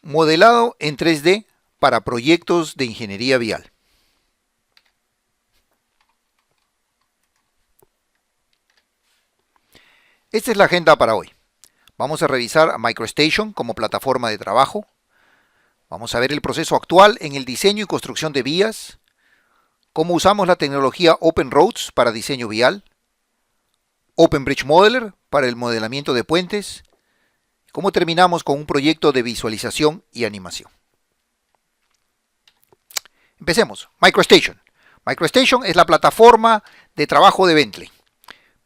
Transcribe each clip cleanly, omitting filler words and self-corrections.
Modelado en 3D para proyectos de ingeniería vial. Esta es la agenda para hoy. Vamos a revisar a MicroStation como plataforma de trabajo. Vamos a ver el proceso actual en el diseño y construcción de vías, cómo usamos la tecnología OpenRoads para diseño vial, OpenBridge Modeler para el modelamiento de puentes, y cómo terminamos con un proyecto de visualización y animación. Empecemos. MicroStation. MicroStation es la plataforma de trabajo de Bentley.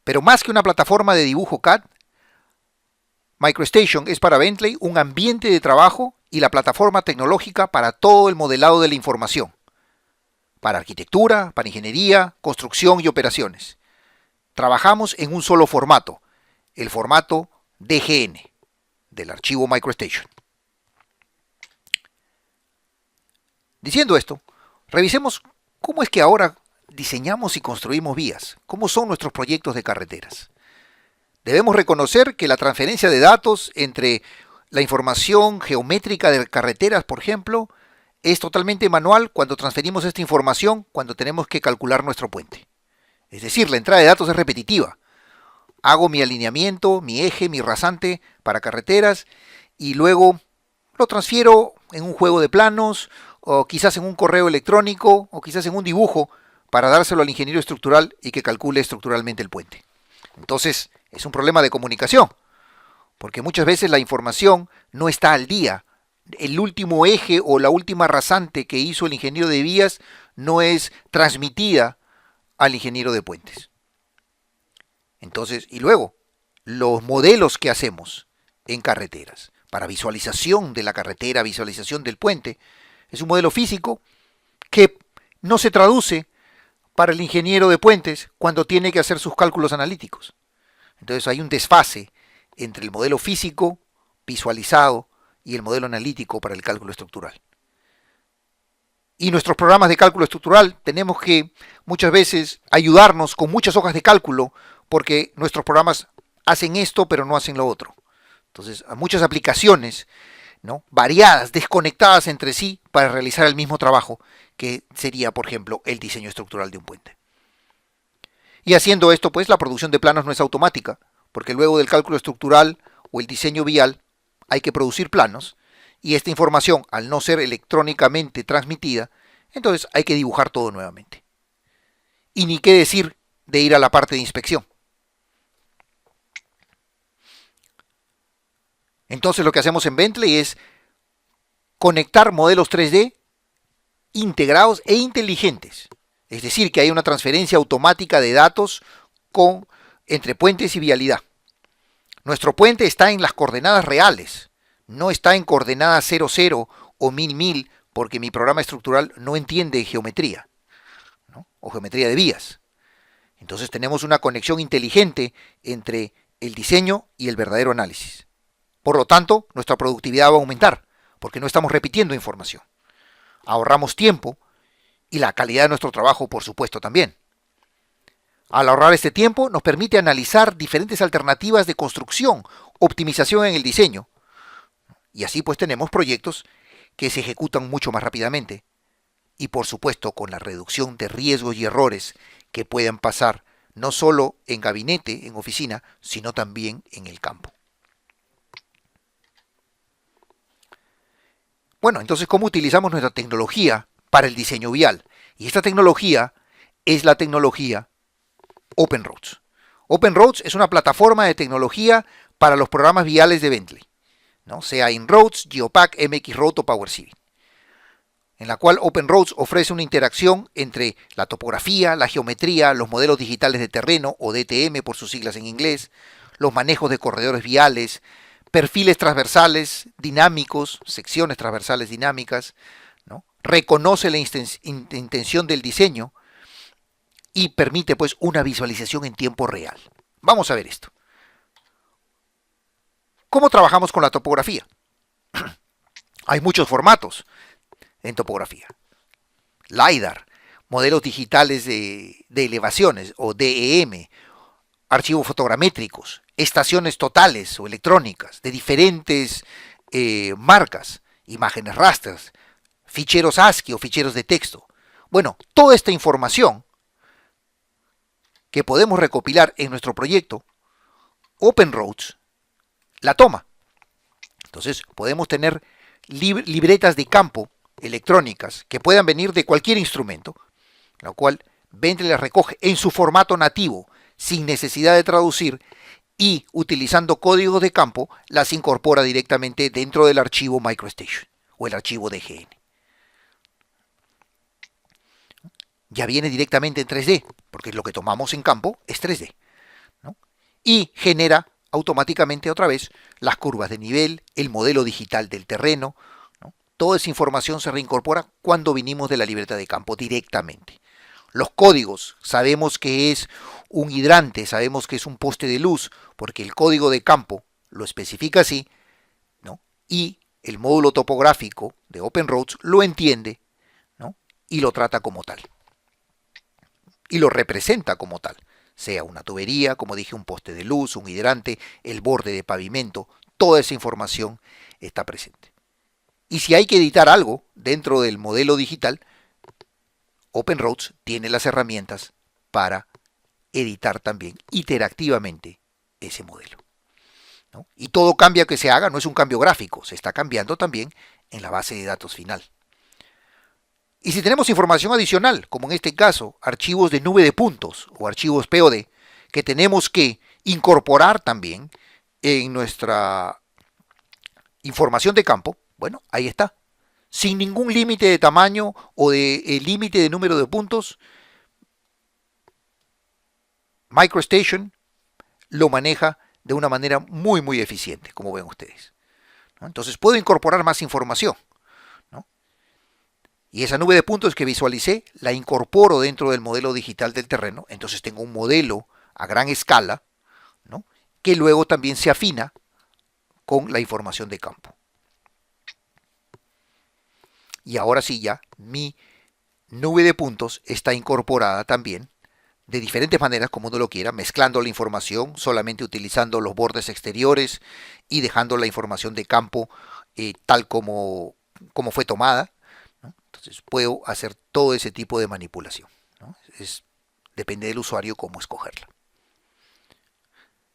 Pero más que una plataforma de dibujo CAD, MicroStation es para Bentley un ambiente de trabajo y la plataforma tecnológica para todo el modelado de la información, para arquitectura, para ingeniería, construcción y operaciones. Trabajamos en un solo formato, el formato DGN, del archivo MicroStation. Diciendo esto, revisemos cómo es que ahora diseñamos y construimos vías, cómo son nuestros proyectos de carreteras. Debemos reconocer que la transferencia de datos entre la información geométrica de carreteras, por ejemplo, es totalmente manual cuando transferimos esta información cuando tenemos que calcular nuestro puente. Es decir, la entrada de datos es repetitiva. Hago mi alineamiento, mi eje, mi rasante para carreteras y luego lo transfiero en un juego de planos o quizás en un correo electrónico o quizás en un dibujo para dárselo al ingeniero estructural y que calcule estructuralmente el puente. Entonces, es un problema de comunicación, porque muchas veces la información no está al día. El último eje o la última rasante que hizo el ingeniero de vías no es transmitida al ingeniero de puentes. Entonces, y luego, los modelos que hacemos en carreteras, para visualización de la carretera, visualización del puente, es un modelo físico que no se traduce para el ingeniero de puentes cuando tiene que hacer sus cálculos analíticos. Entonces hay un desfase entre el modelo físico visualizado y el modelo analítico para el cálculo estructural. Y nuestros programas de cálculo estructural tenemos que muchas veces ayudarnos con muchas hojas de cálculo porque nuestros programas hacen esto pero no hacen lo otro. Entonces hay muchas aplicaciones, ¿no?, variadas, desconectadas entre sí para realizar el mismo trabajo que sería, por ejemplo, el diseño estructural de un puente. Y haciendo esto, pues la producción de planos no es automática, porque luego del cálculo estructural o el diseño vial hay que producir planos, y esta información, al no ser electrónicamente transmitida, entonces hay que dibujar todo nuevamente. Y ni qué decir de ir a la parte de inspección. Entonces lo que hacemos en Bentley es conectar modelos 3D integrados e inteligentes. Es decir, que hay una transferencia automática de datos entre puentes y vialidad. Nuestro puente está en las coordenadas reales, no está en coordenadas 00 o 1000, porque mi programa estructural no entiende geometría, ¿no?, o geometría de vías. Entonces tenemos una conexión inteligente entre el diseño y el verdadero análisis. Por lo tanto, nuestra productividad va a aumentar, porque no estamos repitiendo información. Ahorramos tiempo y la calidad de nuestro trabajo, por supuesto, también. Al ahorrar este tiempo, nos permite analizar diferentes alternativas de construcción, optimización en el diseño. Y así pues tenemos proyectos que se ejecutan mucho más rápidamente. Y por supuesto, con la reducción de riesgos y errores que puedan pasar no solo en gabinete, en oficina, sino también en el campo. Bueno, entonces, ¿cómo utilizamos nuestra tecnología para el diseño vial? Y esta tecnología es la tecnología OpenRoads. OpenRoads es una plataforma de tecnología para los programas viales de Bentley, ¿no?, sea InRoads, Geopack, MXRoad o PowerCivil, en la cual OpenRoads ofrece una interacción entre la topografía, la geometría, los modelos digitales de terreno o DTM por sus siglas en inglés, los manejos de corredores viales, perfiles transversales dinámicos, secciones transversales dinámicas, ¿no?, reconoce la intención del diseño y permite pues una visualización en tiempo real. Vamos a ver esto. ¿Cómo trabajamos con la topografía? Hay muchos formatos en topografía. LiDAR, modelos digitales de elevaciones o DEM, archivos fotogramétricos, estaciones totales o electrónicas de diferentes marcas imágenes rasters, ficheros ASCII o ficheros de texto. Bueno, toda esta información que podemos recopilar en nuestro proyecto, OpenRoads la toma. Entonces podemos tener libretas de campo electrónicas que puedan venir de cualquier instrumento, lo cual Bentley las recoge en su formato nativo, sin necesidad de traducir, y utilizando códigos de campo las incorpora directamente dentro del archivo MicroStation o el archivo DGN. Ya viene directamente en 3D, porque lo que tomamos en campo es 3D, ¿no? Y genera automáticamente otra vez las curvas de nivel, el modelo digital del terreno, ¿no? Toda esa información se reincorpora cuando vinimos de la libreta de campo directamente. Los códigos, sabemos que es un hidrante, sabemos que es un poste de luz, porque el código de campo lo especifica así, ¿no? Y el módulo topográfico de OpenRoads lo entiende, ¿no? Y lo trata como tal. Y lo representa como tal, sea una tubería, como dije, un poste de luz, un hidrante, el borde de pavimento, toda esa información está presente. Y si hay que editar algo dentro del modelo digital, OpenRoads tiene las herramientas para editar también interactivamente ese modelo, ¿no? Y todo cambio que se haga no es un cambio gráfico, se está cambiando también en la base de datos final. Y si tenemos información adicional, como en este caso, archivos de nube de puntos o archivos POD, que tenemos que incorporar también en nuestra información de campo, bueno, ahí está. Sin ningún límite de tamaño o de límite de número de puntos, MicroStation lo maneja de una manera muy eficiente, como ven ustedes, ¿no? Entonces puedo incorporar más información, ¿no? Y esa nube de puntos que visualicé la incorporo dentro del modelo digital del terreno. Entonces tengo un modelo a gran escala, ¿no? Que luego también se afina con la información de campo. Y ahora sí ya mi nube de puntos está incorporada también de diferentes maneras, como uno lo quiera, mezclando la información, solamente utilizando los bordes exteriores y dejando la información de campo tal como fue tomada, ¿no? Entonces puedo hacer todo ese tipo de manipulación, ¿no? Depende del usuario cómo escogerla.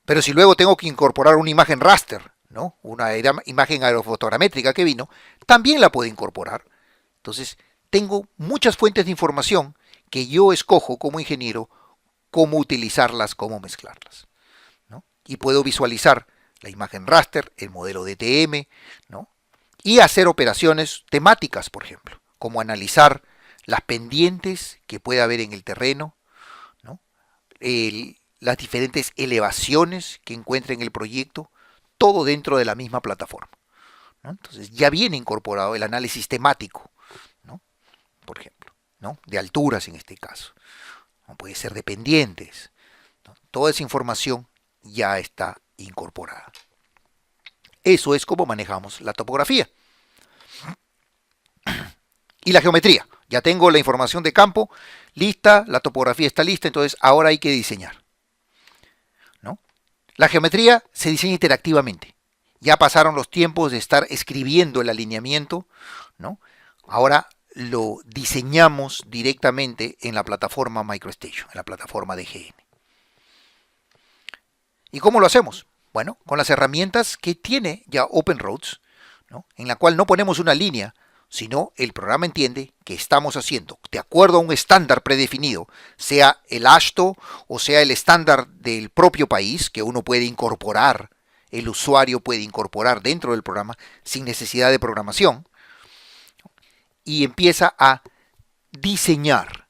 Pero si luego tengo que incorporar una imagen raster, ¿no? Una imagen aerofotogramétrica que vino, también la puedo incorporar. Entonces tengo muchas fuentes de información que yo escojo como ingeniero cómo utilizarlas, cómo mezclarlas, ¿no? Y puedo visualizar la imagen raster, el modelo DTM, ¿no? Y hacer operaciones temáticas, por ejemplo, como analizar las pendientes que puede haber en el terreno, ¿no? Las diferentes elevaciones que encuentre en el proyecto, todo dentro de la misma plataforma, ¿no? Entonces ya viene incorporado el análisis temático, ¿no? Por ejemplo, ¿no? De alturas en este caso, ¿no? Puede ser de pendientes, ¿no? Toda esa información ya está incorporada. Eso es como manejamos la topografía. Y la geometría. Ya tengo la información de campo lista, la topografía está lista, entonces ahora hay que diseñar, ¿no? La geometría se diseña interactivamente. Ya pasaron los tiempos de estar escribiendo el alineamiento, ¿no? Ahora lo diseñamos directamente en la plataforma MicroStation, en la plataforma DGN. ¿Y cómo lo hacemos? Bueno, con las herramientas que tiene ya OpenRoads, ¿no? En la cual no ponemos una línea, sino el programa entiende que estamos haciendo, de acuerdo a un estándar predefinido, sea el AASHTO o sea el estándar del propio país, que uno puede incorporar, el usuario puede incorporar dentro del programa sin necesidad de programación, y empieza a diseñar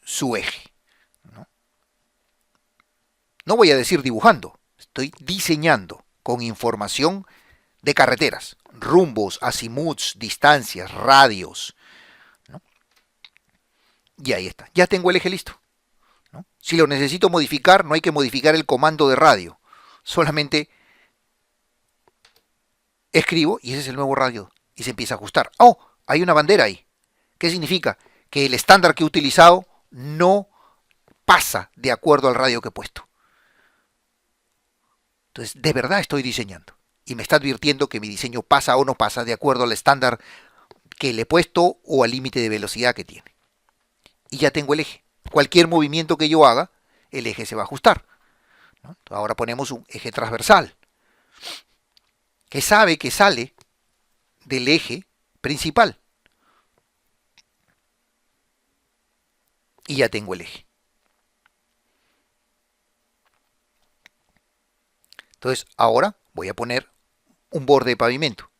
su eje, ¿no? No voy a decir dibujando, estoy diseñando con información de carreteras, rumbos, azimuts, distancias, radios, ¿no? Y ahí está, ya tengo el eje listo, ¿no? Si lo necesito modificar, no hay que modificar el comando de radio, solamente escribo y ese es el nuevo radio y se empieza a ajustar. ¡Oh! Hay una bandera ahí. ¿Qué significa? Que el estándar que he utilizado no pasa de acuerdo al radio que he puesto. Entonces, de verdad estoy diseñando. y me está advirtiendo que mi diseño pasa o no pasa de acuerdo al estándar que le he puesto o al límite de velocidad que tiene. Y ya tengo el eje. Cualquier movimiento que yo haga, el eje se va a ajustar, ¿no? Ahora ponemos un eje transversal, que sabe que sale del eje principal. Y ya tengo el eje. Entonces, ahora voy a poner un borde de pavimento,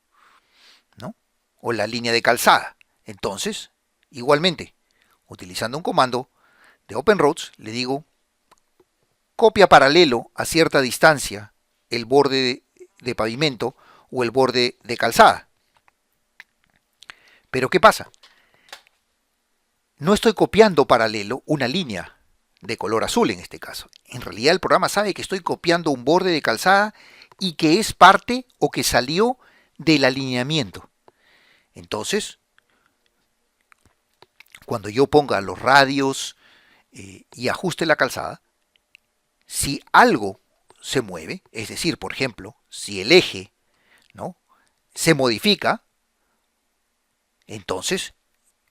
¿no? O la línea de calzada. Entonces, igualmente, utilizando un comando de OpenRoads, le digo, copia paralelo a cierta distancia el borde de pavimento o el borde de calzada. Pero ¿qué pasa? No estoy copiando paralelo una línea de color azul en este caso. En realidad el programa sabe que estoy copiando un borde de calzada y que es parte o que salió del alineamiento. Entonces, cuando yo ponga los radios y ajuste la calzada, si algo se mueve, es decir, por ejemplo, si el eje, ¿no?, se modifica, entonces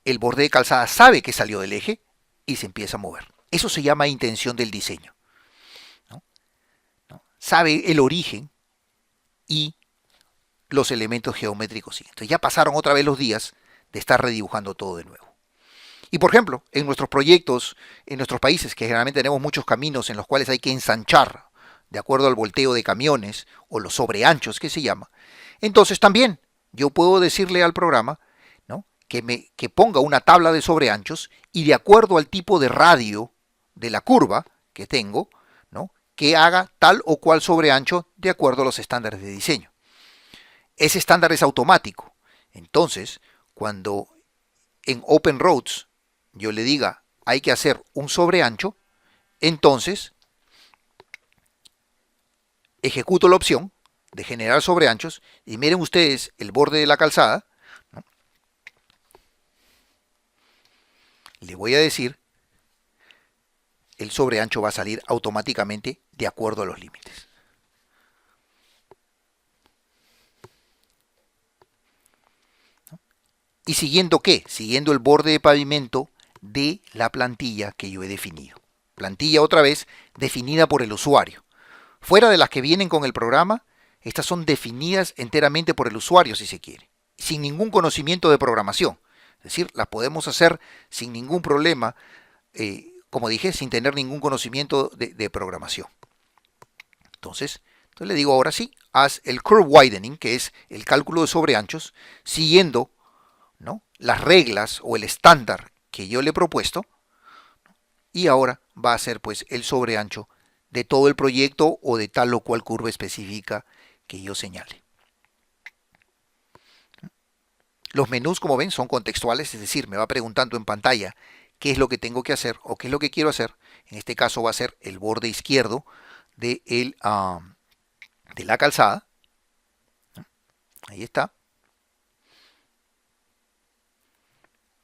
el borde de calzada sabe que salió del eje y se empieza a mover. Eso se llama intención del diseño, ¿no? ¿No? Sabe el origen y los elementos geométricos. Sí. Entonces ya pasaron otra vez los días de estar redibujando todo de nuevo. Y por ejemplo, en nuestros proyectos, en nuestros países, que generalmente tenemos muchos caminos en los cuales hay que ensanchar de acuerdo al volteo de camiones o los sobreanchos que se llama, entonces también yo puedo decirle al programa, ¿no?, que ponga una tabla de sobreanchos y de acuerdo al tipo de radio de la curva que tengo, ¿no?, que haga tal o cual sobreancho de acuerdo a los estándares de diseño. Ese estándar es automático. Entonces, cuando en OpenRoads yo le diga hay que hacer un sobreancho, entonces ejecuto la opción de generar sobreanchos y miren ustedes el borde de la calzada, ¿no?, le voy a decir el sobreancho va a salir automáticamente de acuerdo a los límites. ¿No? ¿Y siguiendo qué? Siguiendo el borde de pavimento de la plantilla que yo he definido. Plantilla otra vez definida por el usuario. Fuera de las que vienen con el programa, estas son definidas enteramente por el usuario si se quiere, sin ningún conocimiento de programación. Es decir, las podemos hacer sin ningún problema, como dije, sin tener ningún conocimiento de programación. Entonces le digo ahora sí, haz el curve widening, que es el cálculo de sobreanchos, siguiendo, ¿no?, las reglas o el estándar que yo le he propuesto, y ahora va a ser pues el sobreancho de todo el proyecto o de tal o cual curva específica que yo señale. Los menús, como ven, son contextuales, es decir, me va preguntando en pantalla qué es lo que tengo que hacer o qué es lo que quiero hacer. En este caso va a ser el borde izquierdo de, de la calzada. Ahí está.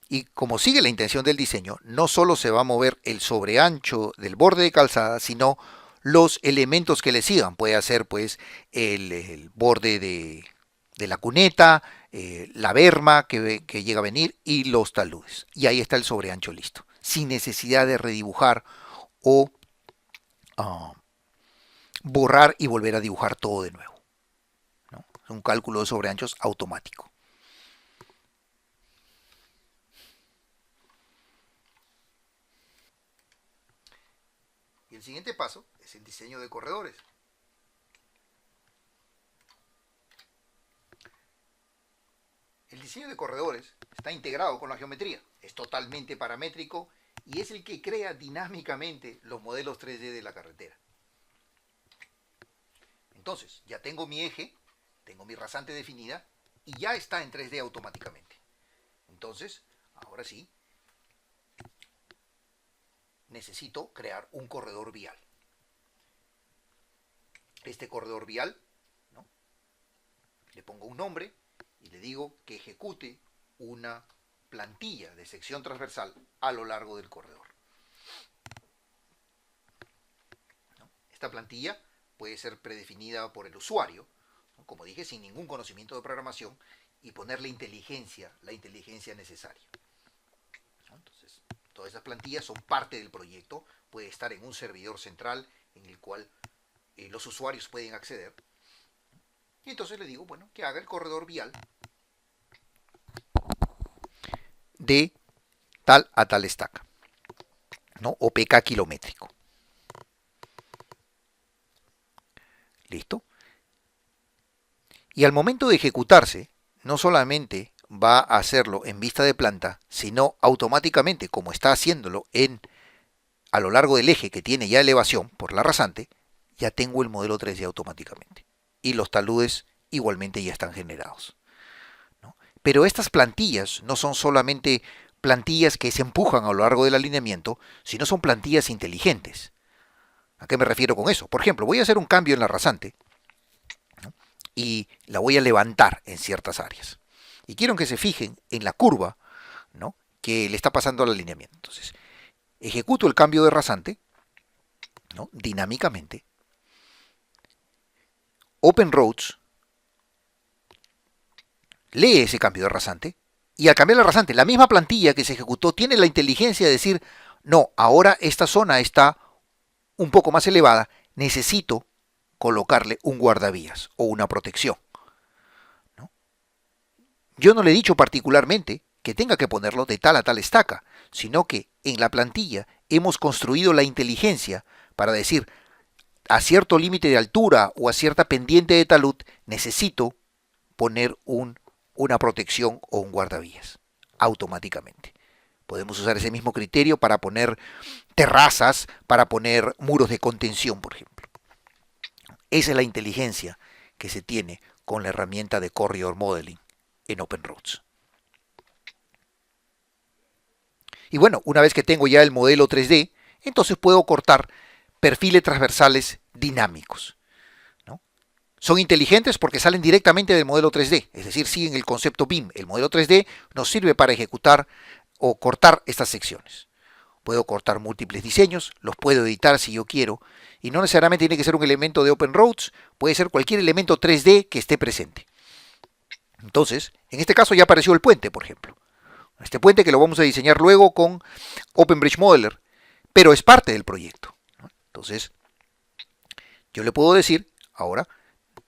Y como sigue la intención del diseño, no solo se va a mover el sobreancho del borde de calzada, sino los elementos que le sigan. Puede ser pues el borde de la cuneta, la berma que llega a venir y los taludes. Y ahí está el sobreancho listo, sin necesidad de redibujar o borrar y volver a dibujar todo de nuevo, ¿no? Es un cálculo de sobreanchos automático. Y el siguiente paso es el diseño de corredores. El diseño de corredores está integrado con la geometría, es totalmente paramétrico y es el que crea dinámicamente los modelos 3D de la carretera. Entonces, ya tengo mi eje, tengo mi rasante definida y ya está en 3D automáticamente. Entonces, ahora sí, necesito crear un corredor vial. Este corredor vial, ¿no?, le pongo un nombre y le digo que ejecute una plantilla de sección transversal a lo largo del corredor, ¿no? Esta plantilla puede ser predefinida por el usuario, ¿no?, ¿no? Como dije, sin ningún conocimiento de programación y poner la inteligencia necesaria, ¿no? Entonces, todas esas plantillas son parte del proyecto, puede estar en un servidor central en el cual los usuarios pueden acceder. Y entonces le digo, bueno, que haga el corredor vial de tal a tal estaca, ¿no? O PK kilométrico. ¿Listo? Y al momento de ejecutarse, no solamente va a hacerlo en vista de planta, sino automáticamente, como está haciéndolo a lo largo del eje que tiene ya elevación por la rasante, ya tengo el modelo 3D automáticamente. Y los taludes igualmente ya están generados, ¿no? Pero estas plantillas no son solamente plantillas que se empujan a lo largo del alineamiento, sino son plantillas inteligentes. ¿A qué me refiero con eso? Por ejemplo, voy a hacer un cambio en la rasante, ¿no? Y la voy a levantar en ciertas áreas. Y quiero que se fijen en la curva, ¿no?, que le está pasando al alineamiento. Entonces, ejecuto el cambio de rasante, ¿no?, dinámicamente. OpenRoads lee ese cambio de rasante y al cambiar la rasante, la misma plantilla que se ejecutó tiene la inteligencia de decir, no, ahora esta zona está un poco más elevada, necesito colocarle un guardavías o una protección, ¿no? Yo no le he dicho particularmente que tenga que ponerlo de tal a tal estaca, sino que en la plantilla hemos construido la inteligencia para decir, a cierto límite de altura o a cierta pendiente de talud, necesito poner una protección o un guardavías automáticamente. Podemos usar ese mismo criterio para poner terrazas, para poner muros de contención, por ejemplo. Esa es la inteligencia que se tiene con la herramienta de Corridor Modeling en OpenRoads. Y bueno, una vez que tengo ya el modelo 3D, entonces puedo cortar perfiles transversales dinámicos, ¿no? Son inteligentes porque salen directamente del modelo 3D, es decir, siguen el concepto BIM. El modelo 3D nos sirve para ejecutar o cortar estas secciones. Puedo cortar múltiples diseños, los puedo editar si yo quiero, y no necesariamente tiene que ser un elemento de OpenRoads, puede ser cualquier elemento 3D que esté presente. Entonces, en este caso ya apareció el puente, por ejemplo. Este puente que lo vamos a diseñar luego con OpenBridge Modeler, pero es parte del proyecto, ¿no? Entonces, yo le puedo decir ahora,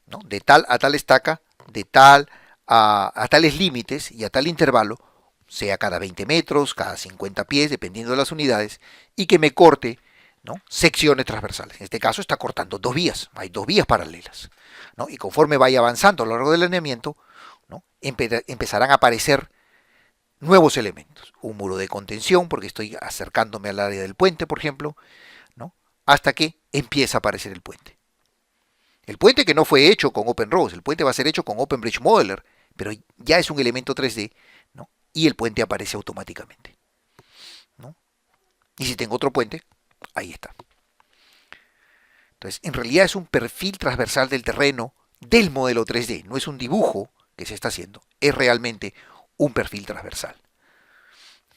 ¿no?, de tal a tal estaca, de tal a tales límites y a tal intervalo, sea cada 20 metros, cada 50 pies, dependiendo de las unidades, y que me corte, ¿no?, secciones transversales. En este caso está cortando dos vías, hay dos vías paralelas, ¿no? Y conforme vaya avanzando a lo largo del alineamiento, ¿no?, empezarán a aparecer nuevos elementos. Un muro de contención, porque estoy acercándome al área del puente, por ejemplo, ¿no?, hasta que empieza a aparecer el puente. El puente que no fue hecho con OpenRoads, el puente va a ser hecho con OpenBridge Modeler, pero ya es un elemento 3D, ¿no?, y el puente aparece automáticamente, ¿no? Y si tengo otro puente, ahí está. Entonces, en realidad es un perfil transversal del terreno del modelo 3D, no es un dibujo que se está haciendo, es realmente un perfil transversal,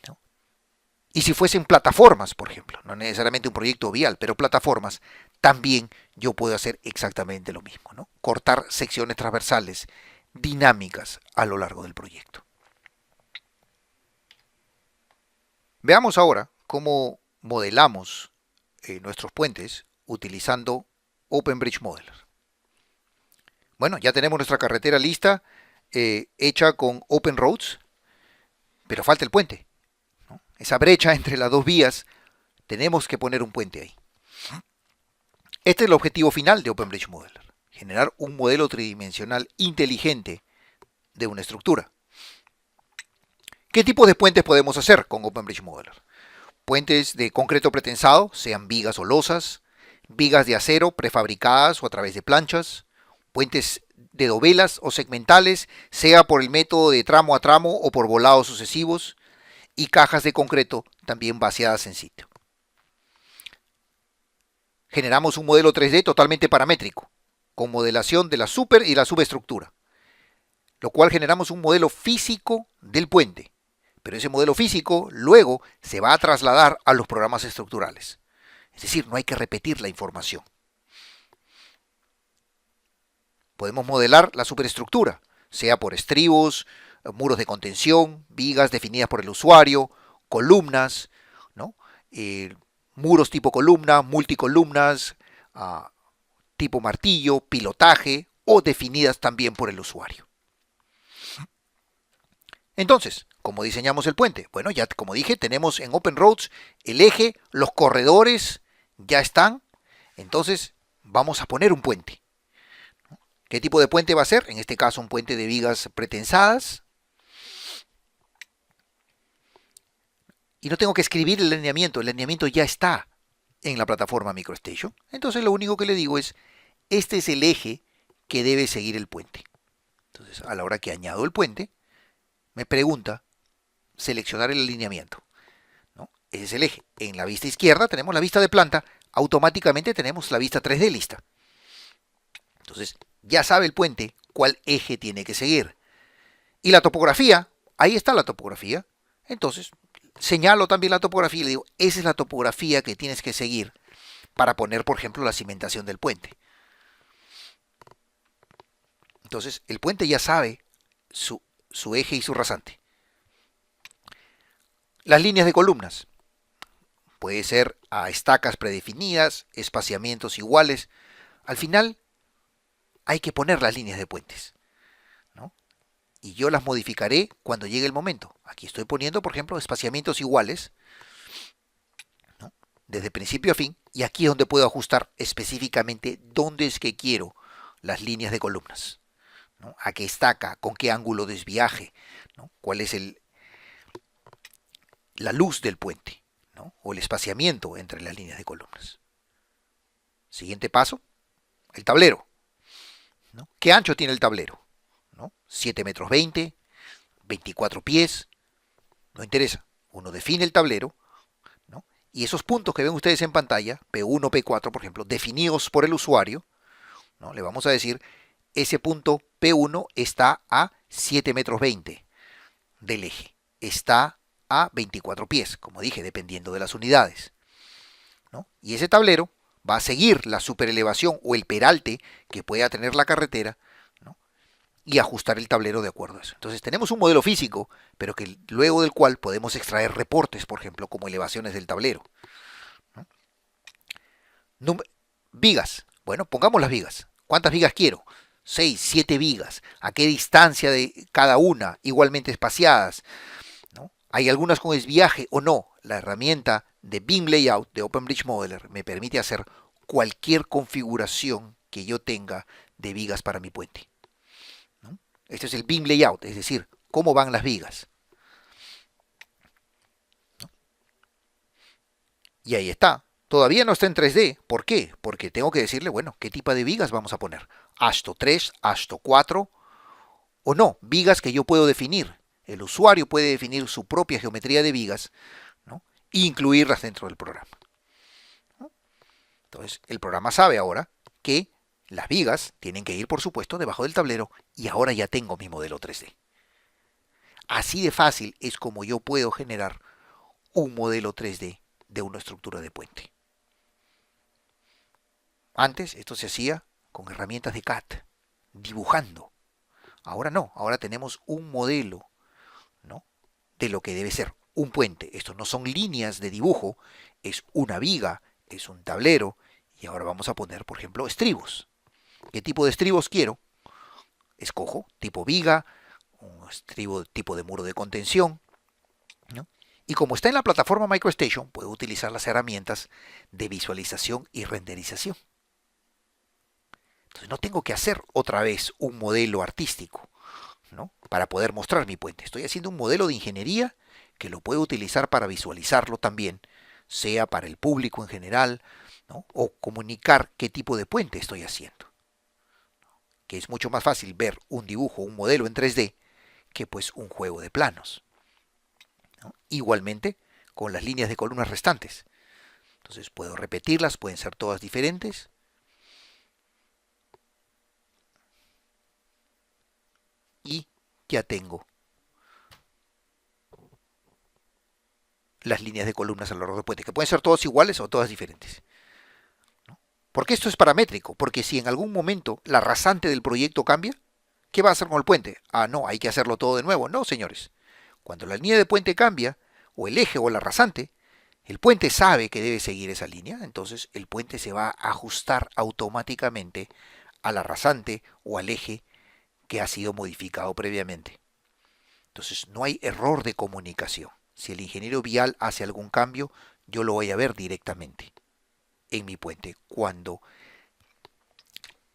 ¿no? Y si fuesen plataformas, por ejemplo, no necesariamente un proyecto vial, pero plataformas, también yo puedo hacer exactamente lo mismo, ¿no?, cortar secciones transversales dinámicas a lo largo del proyecto. Veamos ahora cómo modelamos nuestros puentes utilizando OpenBridge Modeler. Bueno, ya tenemos nuestra carretera lista, hecha con OpenRoads, pero falta el puente, ¿no? Esa brecha entre las dos vías, tenemos que poner un puente ahí. Este es el objetivo final de OpenBridge Modeler, generar un modelo tridimensional inteligente de una estructura. ¿Qué tipos de puentes podemos hacer con OpenBridge Modeler? Puentes de concreto pretensado, sean vigas o losas, vigas de acero prefabricadas o a través de planchas, puentes de dovelas o segmentales, sea por el método de tramo a tramo o por volados sucesivos, y cajas de concreto también vaciadas en sitio. Generamos un modelo 3D totalmente paramétrico, con modelación de la super y la subestructura, lo cual generamos un modelo físico del puente, pero ese modelo físico luego se va a trasladar a los programas estructurales. Es decir, no hay que repetir la información. Podemos modelar la superestructura, sea por estribos, muros de contención, vigas definidas por el usuario, columnas, ¿no? Eh, muros tipo columna, multicolumnas, ah, tipo martillo, pilotaje o definidas también por el usuario. Entonces, ¿cómo diseñamos el puente? Bueno, ya como dije, tenemos en OpenRoads el eje, los corredores ya están. Entonces, vamos a poner un puente. ¿Qué tipo de puente va a ser? En este caso, un puente de vigas pretensadas. Y no tengo que escribir el lineamiento ya está en la plataforma MicroStation. Entonces, lo único que le digo es, este es el eje que debe seguir el puente. Entonces, a la hora que añado el puente, me pregunta seleccionar el alineamiento, ¿no? Ese es el eje. En la vista izquierda tenemos la vista de planta, automáticamente tenemos la vista 3D lista. Entonces, ya sabe el puente cuál eje tiene que seguir. Y la topografía, ahí está la topografía. Entonces, señalo también la topografía y le digo, esa es la topografía que tienes que seguir para poner, por ejemplo, la cimentación del puente. Entonces, el puente ya sabe su eje y su rasante. Las líneas de columnas. Puede ser a estacas predefinidas, espaciamientos iguales. Al final, hay que poner las líneas de puentes, ¿no? Y yo las modificaré cuando llegue el momento. Aquí estoy poniendo, por ejemplo, espaciamientos iguales, ¿no? Desde principio a fin, y aquí es donde puedo ajustar específicamente dónde es que quiero las líneas de columnas, ¿no? A qué estaca, con qué ángulo de desviaje, ¿no? Cuál es la luz del puente, ¿no? O el espaciamiento entre las líneas de columnas. Siguiente paso, el tablero, ¿no? ¿Qué ancho tiene el tablero? ¿No? 7 metros 20, 24 pies, no interesa. Uno define el tablero, ¿no? Y esos puntos que ven ustedes en pantalla, P1, P4, por ejemplo, definidos por el usuario, ¿no? Le vamos a decir, ese punto P1 está a 7 metros 20 del eje. Está a 24 pies, como dije, dependiendo de las unidades, ¿no? Y ese tablero va a seguir la superelevación o el peralte que pueda tener la carretera, ¿no? Y ajustar el tablero de acuerdo a eso. Entonces tenemos un modelo físico, pero que luego del cual podemos extraer reportes, por ejemplo, como elevaciones del tablero, ¿no? Vigas. Bueno, pongamos las vigas. ¿Cuántas vigas quiero? 6, 7 vigas. ¿A qué distancia de cada una? Igualmente espaciadas, ¿no? ¿Hay algunas con desviaje o no? La herramienta de Beam Layout de OpenBridge Modeler me permite hacer cualquier configuración que yo tenga de vigas para mi puente, ¿no? Este es el Beam Layout, es decir, cómo van las vigas, ¿no? Y ahí está. Todavía no está en 3D. ¿Por qué? Porque tengo que decirle, bueno, qué tipo de vigas vamos a poner. ASTO 3, ASTO 4 o no. Vigas que yo puedo definir. El usuario puede definir su propia geometría de vigas, ¿no? E incluirlas dentro del programa, ¿no? Entonces, el programa sabe ahora que las vigas tienen que ir, por supuesto, debajo del tablero y ahora ya tengo mi modelo 3D. Así de fácil es como yo puedo generar un modelo 3D de una estructura de puente. Antes esto se hacía con herramientas de CAD, dibujando. Ahora no, ahora tenemos un modelo, ¿no? De lo que debe ser un puente. Esto no son líneas de dibujo, es una viga, es un tablero. Y ahora vamos a poner, por ejemplo, estribos. ¿Qué tipo de estribos quiero? Escojo tipo viga, un estribo tipo de muro de contención, ¿no? Y como está en la plataforma MicroStation, puedo utilizar las herramientas de visualización y renderización. Entonces no tengo que hacer otra vez un modelo artístico, ¿no? Para poder mostrar mi puente. Estoy haciendo un modelo de ingeniería que lo puedo utilizar para visualizarlo también, sea para el público en general, ¿no? O comunicar qué tipo de puente estoy haciendo. Que es mucho más fácil ver un dibujo, un modelo en 3D, que pues un juego de planos, ¿no? Igualmente con las líneas de columnas restantes. Entonces puedo repetirlas, pueden ser todas diferentes. Y ya tengo las líneas de columnas a lo largo del puente, que pueden ser todas iguales o todas diferentes, ¿no? ¿Por qué esto es paramétrico? Porque si en algún momento la rasante del proyecto cambia, ¿qué va a hacer con el puente? Ah, no, hay que hacerlo todo de nuevo. No, señores. Cuando la línea de puente cambia, o el eje o la rasante, el puente sabe que debe seguir esa línea, entonces el puente se va a ajustar automáticamente a la rasante o al eje que ha sido modificado previamente. Entonces no hay error de comunicación. Si el ingeniero vial hace algún cambio, yo lo voy a ver directamente en mi puente cuando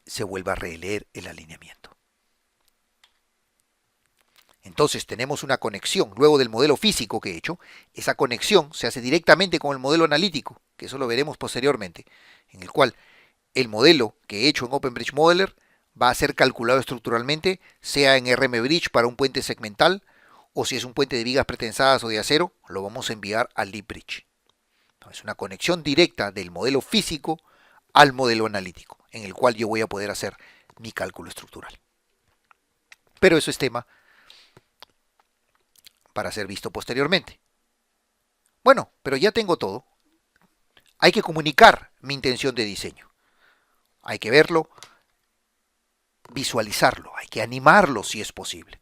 se vuelva a releer el alineamiento. Entonces tenemos una conexión, luego del modelo físico que he hecho, esa conexión se hace directamente con el modelo analítico, que eso lo veremos posteriormente, en el cual el modelo que he hecho en OpenBridge Modeler va a ser calculado estructuralmente, sea en RMBridge para un puente segmental, o si es un puente de vigas pretensadas o de acero, lo vamos a enviar al LeapBridge. Es una conexión directa del modelo físico al modelo analítico, en el cual yo voy a poder hacer mi cálculo estructural. Pero eso es tema para ser visto posteriormente. Bueno, pero ya tengo todo. Hay que comunicar mi intención de diseño. Hay que verlo, visualizarlo, hay que animarlo si es posible.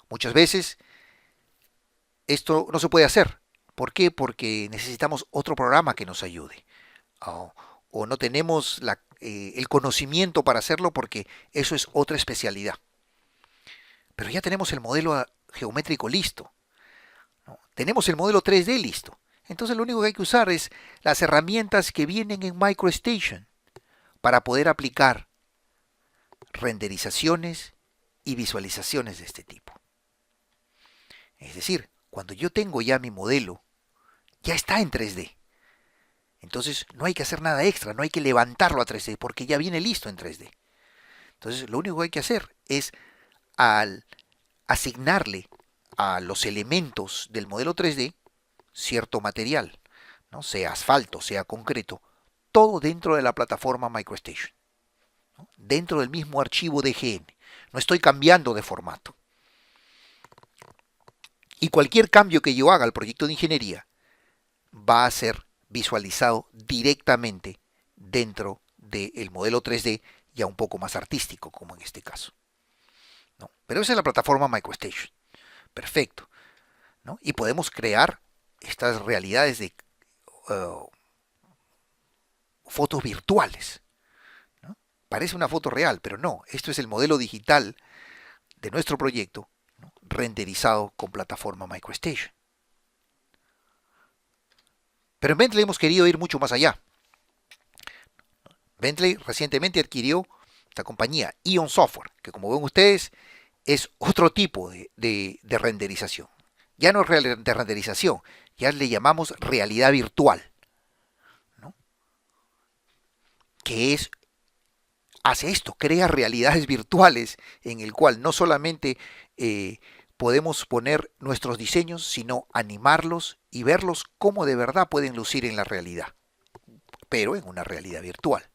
Muchas veces esto no se puede hacer. ¿Por qué? Porque necesitamos otro programa que nos ayude. O no tenemos el conocimiento para hacerlo porque eso es otra especialidad. Pero ya tenemos el modelo geométrico listo, ¿no? Tenemos el modelo 3D listo. Entonces lo único que hay que usar es las herramientas que vienen en MicroStation para poder aplicar renderizaciones y visualizaciones de este tipo. Es decir, cuando yo tengo ya mi modelo, ya está en 3D. Entonces no hay que hacer nada extra, no hay que levantarlo a 3D porque ya viene listo en 3D. Entonces lo único que hay que hacer es al asignarle a los elementos del modelo 3D cierto material, ¿no? Sea asfalto, sea concreto, todo dentro de la plataforma MicroStation, ¿no? Dentro del mismo archivo DGN. No estoy cambiando de formato. Y cualquier cambio que yo haga al proyecto de ingeniería va a ser visualizado directamente dentro del modelo 3D, ya un poco más artístico, como en este caso, ¿no? Pero esa es la plataforma MicroStation. Perfecto, ¿no? Y podemos crear estas realidades de fotos virtuales, ¿no? Parece una foto real, pero no. Esto es el modelo digital de nuestro proyecto, ¿no? Renderizado con plataforma MicroStation. Pero en Bentley hemos querido ir mucho más allá. Bentley recientemente adquirió esta compañía, Ion Software, que como ven ustedes es otro tipo de renderización. Ya no es de renderización, ya le llamamos realidad virtual, ¿no? Que es, hace esto, crea realidades virtuales en el cual no solamente podemos poner nuestros diseños, sino animarlos y verlos cómo de verdad pueden lucir en la realidad, pero en una realidad virtual,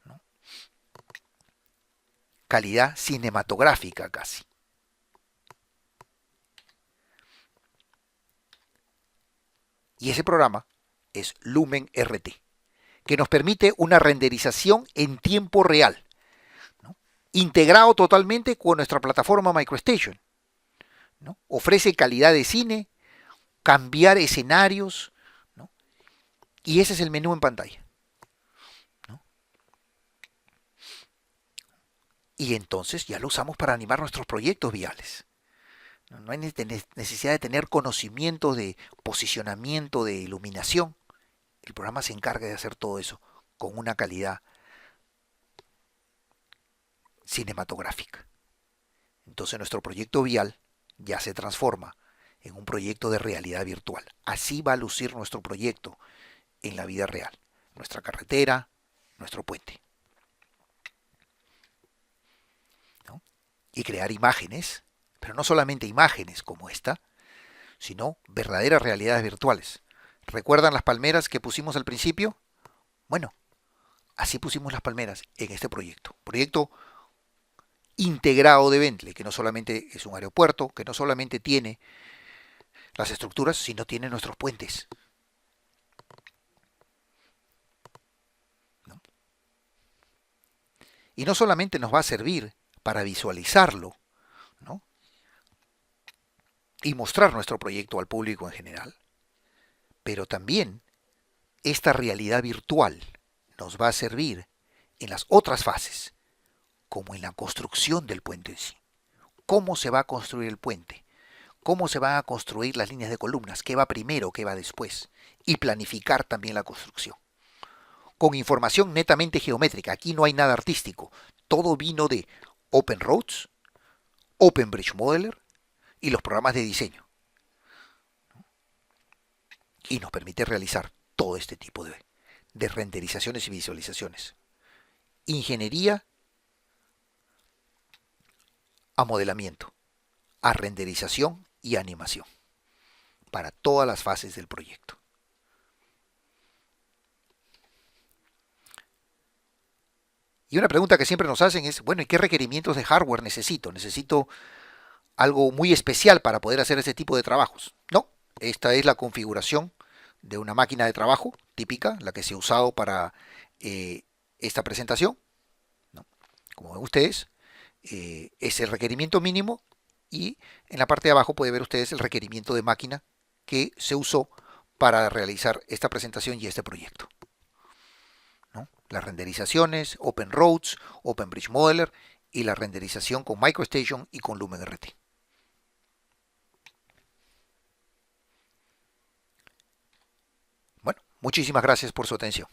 ¿no? Calidad cinematográfica casi. Y ese programa es Lumen RT, que nos permite una renderización en tiempo real, ¿no? Integrado totalmente con nuestra plataforma MicroStation, ¿no? Ofrece calidad de cine, cambiar escenarios, ¿no? Y ese es el menú en pantalla, ¿no? Y entonces ya lo usamos para animar nuestros proyectos viales. No hay necesidad de tener conocimiento de posicionamiento, de iluminación. El programa se encarga de hacer todo eso con una calidad cinematográfica. Entonces nuestro proyecto vial ya se transforma en un proyecto de realidad virtual. Así va a lucir nuestro proyecto en la vida real. Nuestra carretera, nuestro puente, ¿no? Y crear imágenes, pero no solamente imágenes como esta, sino verdaderas realidades virtuales. ¿Recuerdan las palmeras que pusimos al principio? Bueno, así pusimos las palmeras en este proyecto. Proyecto integrado de Bentley, que no solamente es un aeropuerto, que no solamente tiene las estructuras, sino tiene nuestros puentes, ¿no? Y no solamente nos va a servir para visualizarlo, ¿no? Y mostrar nuestro proyecto al público en general, pero también esta realidad virtual nos va a servir en las otras fases, como en la construcción del puente en sí. ¿Cómo se va a construir el puente? ¿Cómo se van a construir las líneas de columnas? ¿Qué va primero? ¿Qué va después? Y planificar también la construcción. Con información netamente geométrica. Aquí no hay nada artístico. Todo vino de OpenRoads, OpenBridge Modeler y los programas de diseño. Y nos permite realizar todo este tipo de renderizaciones y visualizaciones. Ingeniería a modelamiento, a renderización y animación para todas las fases del proyecto. Y una pregunta que siempre nos hacen es, bueno, ¿y qué requerimientos de hardware necesito? ¿Necesito algo muy especial para poder hacer ese tipo de trabajos? No, esta es la configuración de una máquina de trabajo típica, la que se ha usado para esta presentación, ¿no? Como ven ustedes, es el requerimiento mínimo y en la parte de abajo pueden ver ustedes el requerimiento de máquina que se usó para realizar esta presentación y este proyecto, ¿no? Las renderizaciones, OpenRoads, OpenBridge Modeler y la renderización con MicroStation y con LumenRT. Bueno, muchísimas gracias por su atención.